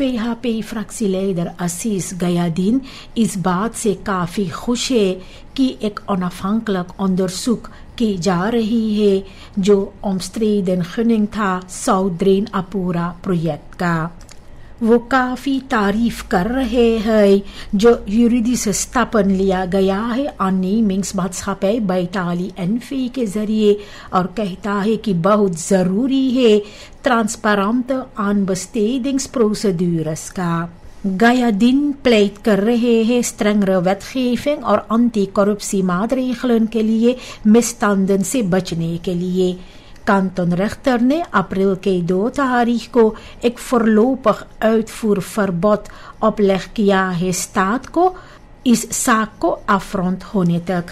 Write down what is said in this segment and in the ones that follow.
PHP फ्रैक्सी leader असीस गयादीन इस बात से काफी खुश है कि एक onafhankelijk onderzoek की जा रही है जो omstreden gunning था साउथ अपूरा प्रोजेक्ट का। वो काफी तारीफ कर रहे हैं जो यूरिदिस स्थापन लिया गया है अन्नीमिंग्समाatschappai बैताली एनफी के जरिए और कहता है कि बहुत जरूरी है ट्रांसपेरेंट aanbestedingsprocedures का। गयादीन प्लेट कर रहे हैं strengere wetgeving और anti corruptie maatregelen के लिए misstanden से बचने के लिए। kantonrechter ने अप्रैल के 2 तारीख को एक voorlopig uitvoerverbod opleg किया है staat को इस साक को afrond होने तक।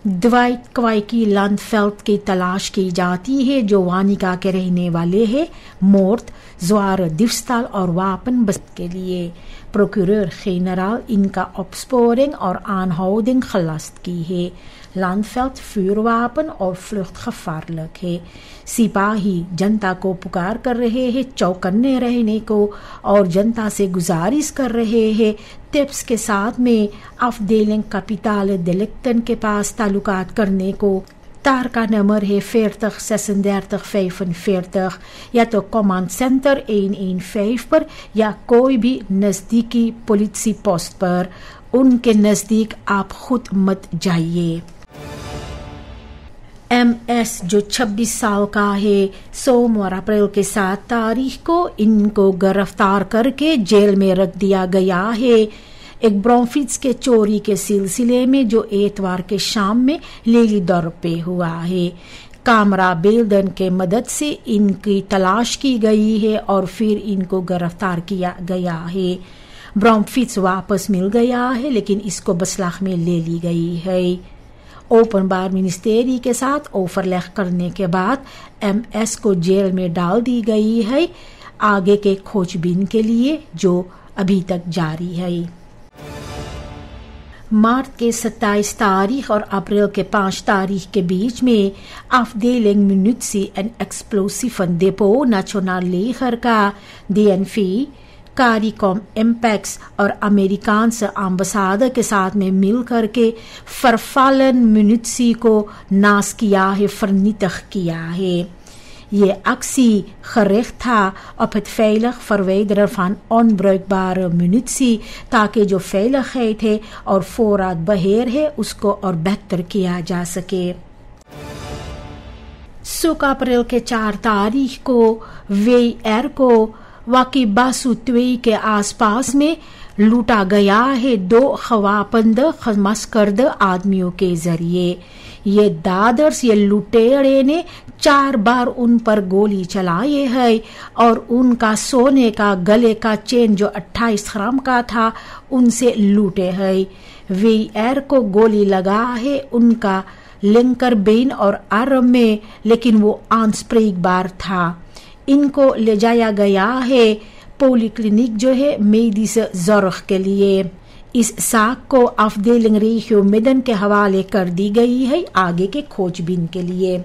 द्वाइट क्वाइकी लैंडफेल्ड की तलाश की जाती है जो वानिका के रहने वाले हैं मोर्ट zware diefstal और wapen bezit के लिए। प्रोक्यूरर generaal इनका opsporing और aanhouding gelast की है। लैंडफेल्ड vuurwapen और vlucht gevaarlijk है। सिपाही जनता को पुकार कर रहे हैं चौकन्ने रहने को और जनता से गुजारिश कर रहे हैं टिप्स के साथ में afdeling kapitale delicten के पास ताल्लुकात करने को। तार का नंबर है 40 36 45 या तो कमांड सेंटर 115 पर या कोई भी नजदीकी पुलिस पोस्ट पर। उनके नजदीक आप खुद मत जाइए। MS जो 26 साल का है सोमवार अप्रैल के 7 तारीख को इनको गिरफ्तार करके जेल में रख दिया गया है एक ब्रोमफिट्स के चोरी के सिलसिले में जो एतवार के शाम में लेलीडोर्प पे हुआ है। कामरा बेल्डन के मदद से इनकी तलाश की गई है और फिर इनको गिरफ्तार किया गया है। ब्रोमफिट्स वापस मिल गया है लेकिन इसको बसलाख में ले ली गई है। ओपनबार मिनिस्ट्री के साथ ओवरलैप करने के बाद MS को जेल में डाल दी गई है आगे के खोजबीन के लिए जो अभी तक जारी है। मार्च के 27 तारीख और अप्रैल के 5 तारीख के बीच में afdeling munitie en explosieven depot nationaal leger का DNV CARICOM इम्पैक्स और अमेरिकान अम्बासाडर के साथ में मिल करके vervallen munitie को नाश किया है vernietigd किया है। ये actie gericht था op het veilig verwijderen van onbruikbare munitie ताकि जो veiligheid है और voorraad beheer है उसको और बेहतर किया जा सके। 16 अप्रैल के 4 तारीख को वेयर को वाकिबासु 2 के आसपास में लूटा गया है 2 खवापंद खमस्कर्द आदमियों के जरिए। ये दादर्स ये लुटेरे ने 4 बार उन पर गोली चलाई है और उनका सोने का गले का चेन जो 28 ग्राम का था उनसे लूटे है। वेयर को गोली लगा है उनका लिंकर बेन और आर्म में लेकिन वो अनस्प्रेकबार था। इनको ले जाया गया है पॉलीक्लिनिक जो है मेडिस ज़ोर्ग के लिए। इस साक को afdeling regio midden के हवाले कर दी गई है आगे के खोजबीन के लिए।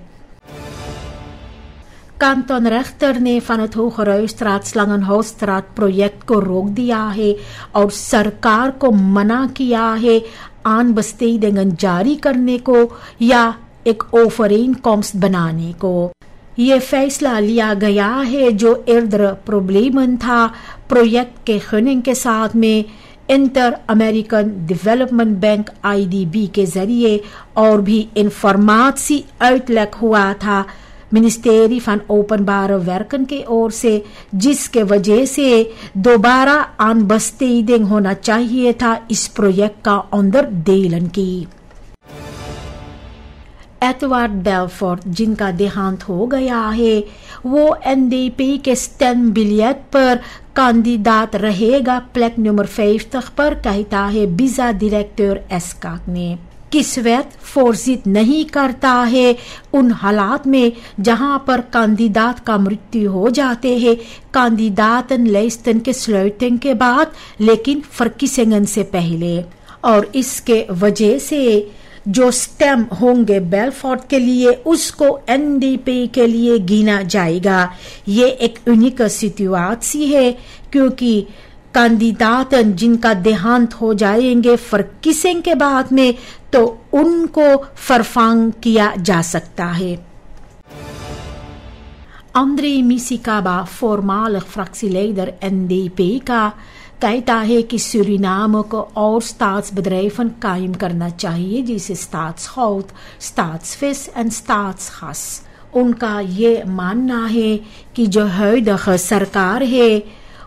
kantonrechter ने van het Hogeruisstraat Slangenhoutstraat project को रोक दिया है और सरकार को मना किया है aanbestedingen जारी करने को या एक overeenkomst बनाने को। ये फैसला लिया गया है जो eerder problemen था प्रोजेक्ट के gunning के साथ में inter American development bank IDB के जरिए और भी इंफॉर्मेशन uitlek हुआ था मिनिस्ट्री van ओपनबार werken की ओर से जिसके वजह से दोबारा aanbesteding होना चाहिए था इस प्रोजेक्ट का onderdelen की। एडवर्ड बेलफोर्ड जिनका देहांत हो गया है वो NDP के stembiljet पर कैंडिडेट रहेगा प्लेक नंबर 50 पर कहता है बीजा डायरेक्टर एस्काक ने। किस्वत फोर्जित नहीं करता है उन हालात में जहां पर कैंडिडेट का मृत्यु हो जाते हैं कैंडिडेटन lijsten के sluiting के बाद लेकिन verkiezingen से पहले और इसके वजह से जो स्टेम होंगे बेलफोर्ट के लिए, उसको एनडीपी के लिए गिना जाएगा। ये एक यूनिक सिचुएशन है क्योंकि कैंडिडेट जिनका देहांत हो जाएंगे फरकिसें के बाद में, तो उनको फरफांग किया जा सकता है। André Misikaba, voormalig fractieleider NDP का कहता है कि सूरीनाम को और staatsbedrijven कायम करना चाहिए, जैसे staatsgoud, staatsvis en staatsgas। उनका ये मानना है कि जो huidige सरकार है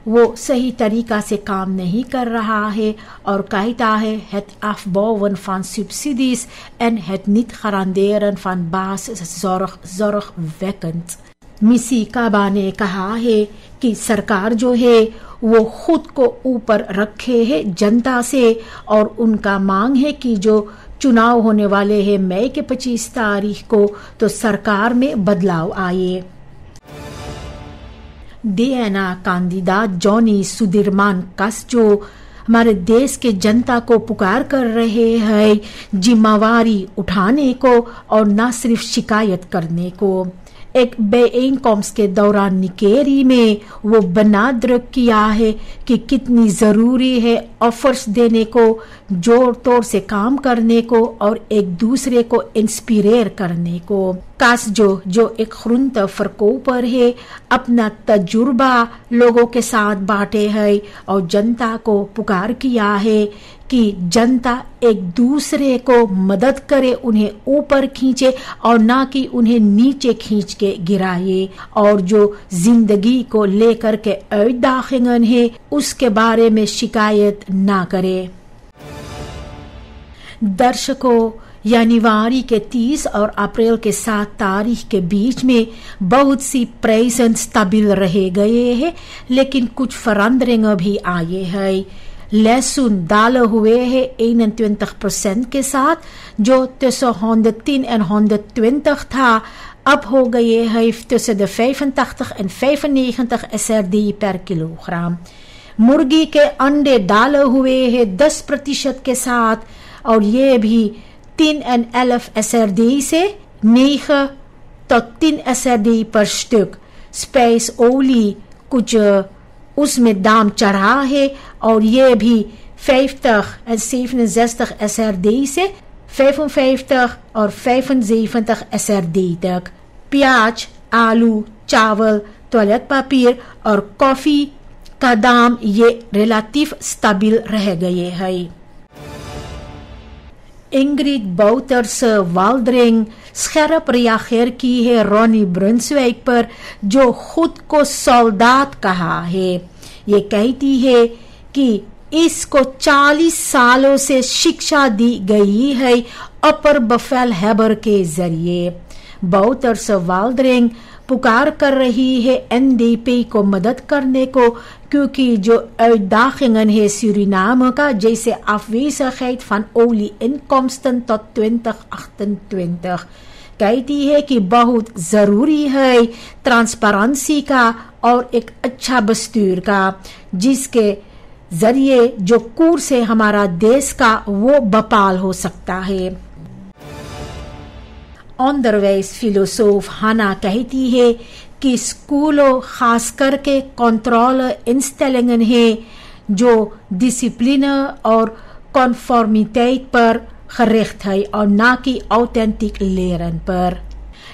वो सही तरीका से काम नहीं कर रहा है और कहता है het afbouwen van subsidies en het niet garanderen van basiszorg zorgwekkend। मिसिकाबा ने कहा है कि सरकार जो है वो खुद को ऊपर रखे है जनता से और उनका मांग है कि जो चुनाव होने वाले हैं मई के 25 तारीख को, तो सरकार में बदलाव आए। डीएना कैंडिडेट जॉनी सुधीरमान कस जो हमारे देश के जनता को पुकार कर रहे हैं जिम्मेवारी उठाने को और न सिर्फ शिकायत करने को। एक bijeenkomst के दौरान निकेरी में वो बनादर किया है कि कितनी जरूरी है ऑफर्स देने को, जोर तोड़ से काम करने को और एक दूसरे को इंस्पिरेर करने को। काश जो एक खुरंत फरकोपर है अपना तजुर्बा लोगों के साथ बांटे है और जनता को पुकार किया है कि जनता एक दूसरे को मदद करे, उन्हें ऊपर खींचे और ना कि उन्हें नीचे खींच के गिराए, और जो जिंदगी को लेकर के अदाखिंगन है उसके बारे में शिकायत ना करे। दर्शकों, जनवरी के 30 और अप्रैल के 7 तारीख के बीच में बहुत सी प्रेजेंट स्टेबल रह गए हैं, लेकिन कुछ फरंदरिंग भी आए हैं। लहसुन डाले हुए है 21% के साथ, जो tussen 110 en 120 था, अब हो गए है tussen de 85 en 95 SRD per kilogram. मुर्गी के अंडे डाले हुए है 10% के साथ और ये भी 10 en 11 SRD से 9 tot 10 SRD per stuk। स्पाइसोली कुछ उसमें दाम चढ़ा है और ये भी 50 en 67 SRD से 55 और 75 SRD तक। प्याज, आलू, चावल, टॉयलेट पेपर और कॉफी का दाम ये रिलेटिव स्टेबल रह गए हैं। इंग्रिड बाउटर्स वाल्डरिंग स्cherp रिएक्शन की है रोनी ब्रुन्सविक पर, जो खुद को सोल्डात कहा है। ये कहती है कि इसको 40 सालों से शिक्षा दी गई है अपर बफेलहेबर के जरिए। बाउटर्स वाल्डरिंग पुकार कर रही है एनडीपी को मदद करने को, क्योंकि जो uitdagingen है सूरीनाम का, जैसे afwezigheid van olie-inkomsten tot 2028, कहती है कि बहुत जरूरी है ट्रांसपेरेंसी का और एक अच्छा बस्तूर का, जिसके जरिए जो कूर से हमारा देश का वो बपाल हो सकता है। onderwijsfilosoof हाना कहती है कि स्कूलों खास करके कंट्रोल इंस्टेलिंगन है जो डिसिप्लिन और कॉन्फॉर्मिटेट पर गरिcht है और ना कि ऑथेंटिक लेरन पर।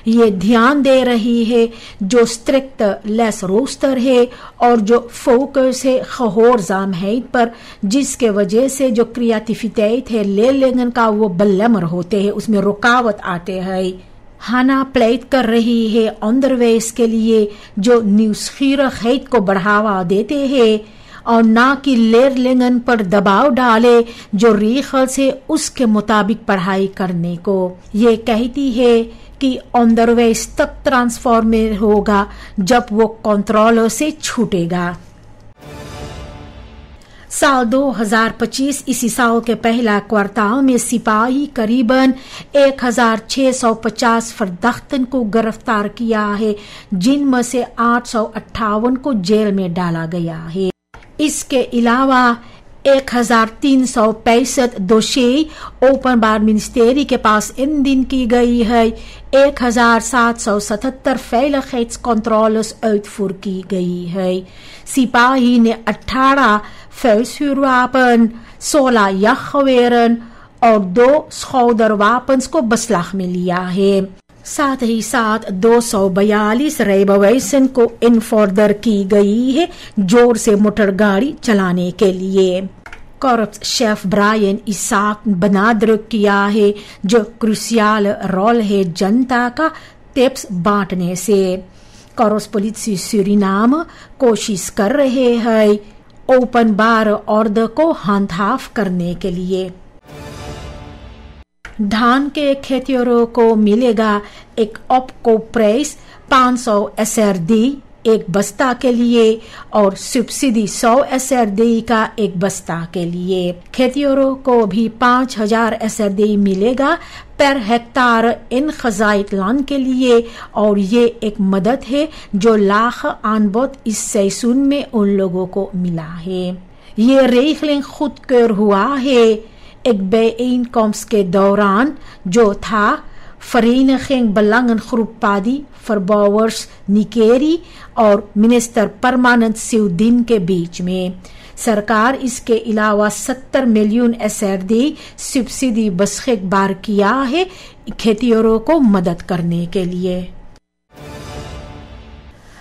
ये ध्यान दे रही है जो स्ट्रिक्ट लेस रोस्टर है और जो फोकस है खहोरजाम है पर, जिसके वजह से जो क्रिएटिविटेट है ले लेंगन का वो बल्लमर होते हैं, उसमें रुकावट आते हैं। हाना प्लेट कर रही है ऑनदरवेस के लिए जो न्यूज़खीरखैत को बढ़ावा देते हैं और ना कि लेरलिंगन पर दबाव डाले जो रीखल से उसके मुताबिक पढ़ाई करने को। ये कहती है कि ऑनदरवेस तब ट्रांसफॉर्मेर होगा जब वो कंट्रोल से छूटेगा। साल 2025 इसी साल के पहला क्वार्टाल में सिपाही करीबन 1650 फर्दख्तन को गिरफ्तार किया है, जिनमें से 858 को जेल में डाला गया है। इसके अलावा 1365 दोषी ओपनबार मिनिस्टेरी के पास इन दिन की गई है। 1777 veiligheidscontroles uitvoer की गई है। सिपाही ने 18 vuurwapen, 16 jachtgeweren और 2 schouderwapens को बसलाह में लिया है। साथ ही साथ 242 rijbewijzen को इनफॉर्दर की गई है जोर से मोटर गाड़ी चलाने के लिए। कॉर्प्स शेफ ब्रायन इसाक बनादृक किया है जो क्रूशियल रोल है जनता का टिप्स बांटने से। कॉर्प्स पुलिस सूरीनाम कोशिश कर रहे हैं ओपन बार ऑर्डर को handhaaf करने के लिए। धान के खेतियों को मिलेगा एक ऑपको प्राइस 500 SRD एक बस्ता के लिए और सब्सिडी 100 SRD का एक बस्ता के लिए। खेतियों को भी 5000 SRD मिलेगा पर हेक्टार इन खजाइत लान के लिए और ये एक मदद है जो लाख aanbod इस सेशन में उन लोगों को मिला है। ये regeling goedkeur हुआ है एक bijeenkomst के दौरान जो था Vereniging Belangengroep Paddy Verbouwers Nikeri और मिनिस्टर परमानंद सिउद्दीन के बीच में। सरकार इसके अलावा 70 मिलियन SRD सब्सिडी बसखेक बार किया है खेतियों को मदद करने के लिए।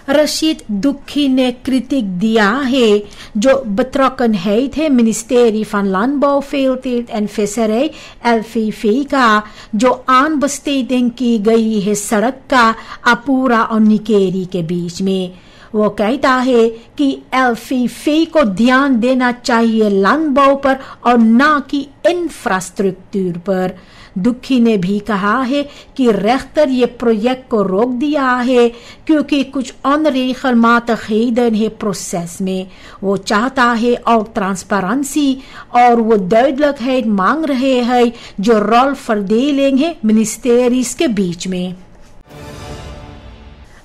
रशीद दुखी ने क्रिटिक दिया है जो betrokkenheid है Ministerie van Landbouw, Veeteelt en Visserij LVV का जो aanbesteding की गई है सड़क का अपूरा और निकेरी के बीच में। वो कहता है कि LVV को ध्यान देना चाहिए landbouw पर और ना कि इंफ्रास्ट्रक्चर पर। दुखी ने भी कहा है कि रेख्तर ये प्रोजेक्ट को रोक दिया है क्योंकि कुछ onregelmatigheden है प्रोसेस में। वो चाहता है और ट्रांसपेरेंसी और वो duidelijkheid मांग रहे हैं जो rolverdeling है मिनिस्टरीज के बीच में।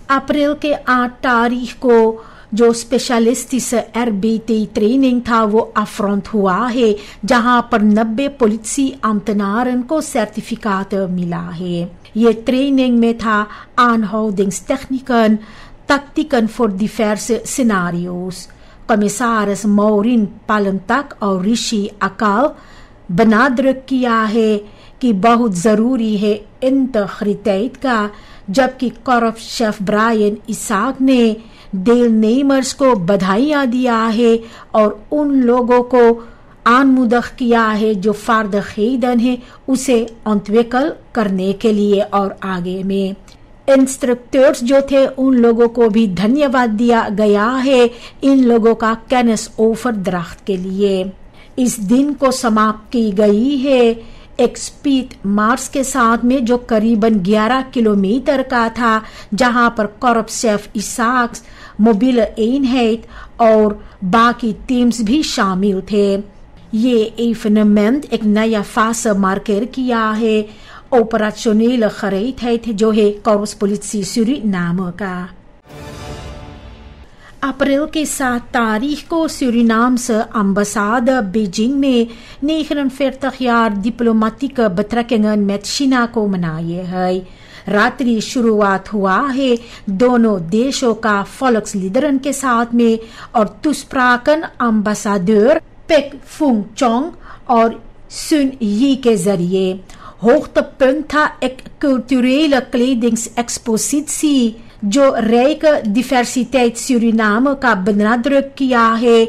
अप्रैल के 8 तारीख को जो स्पेशलिस्टिस RBT ट्रेनिंग था वो अफ्रंट हुआ है जहां पर 90 पुलिसी ambtenaren को सर्टिफिकेट मिला है। ये ट्रेनिंग में था aanhoudingstechnieken, tactieken voor diverse scenario's। कमिसारिस Maureen Pallentak और ऋषि अकाल बनादृक किया है कि बहुत जरूरी है इंtegriteit का, जबकि कॉर्प्स शेफ ब्रायन इसाक ने deelnemers को बधाइयां दिया है और उन लोगों को aanmoedig किया है जो vaardigheden है उसे ontwikkel करने के लिए और आगे में। इंस्ट्रक्टर्स जो थे उन लोगों को भी धन्यवाद दिया गया है इन लोगों का kennis overdracht के लिए। इस दिन को समाप्त की गई है एक स्पीड मार्च के साथ में जो करीबन 11 किलोमीटर का था जहां पर corps chef Isaac, mobile eenheid और बाकी टीम्स भी शामिल थे। ये इवेनेमेंट एक नया फासे मार्कर किया है ऑपरेशनल gereedheid जो है कॉर्प्स पुलिस सूरीनाम का। अप्रैल के 7 तारीख को सूरीनाम से ambassade बीजिंग में 49 jaar diplomatieke betrekkingen met China को मनाए है। रात्रि शुरुआत हुआ है दोनों देशों का volksliederen के साथ में और toespraken ambassadeur Pek Fung Chong और Sun Yi के जरिए। होogtepunt था एक culturele kledingsexpositie जो rijke diversiteit Suriname का benadruk किया है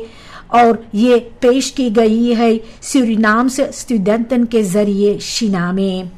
और ये पेश की गई है सूरीनाम से स्टूडेंटन के जरिए चीना में।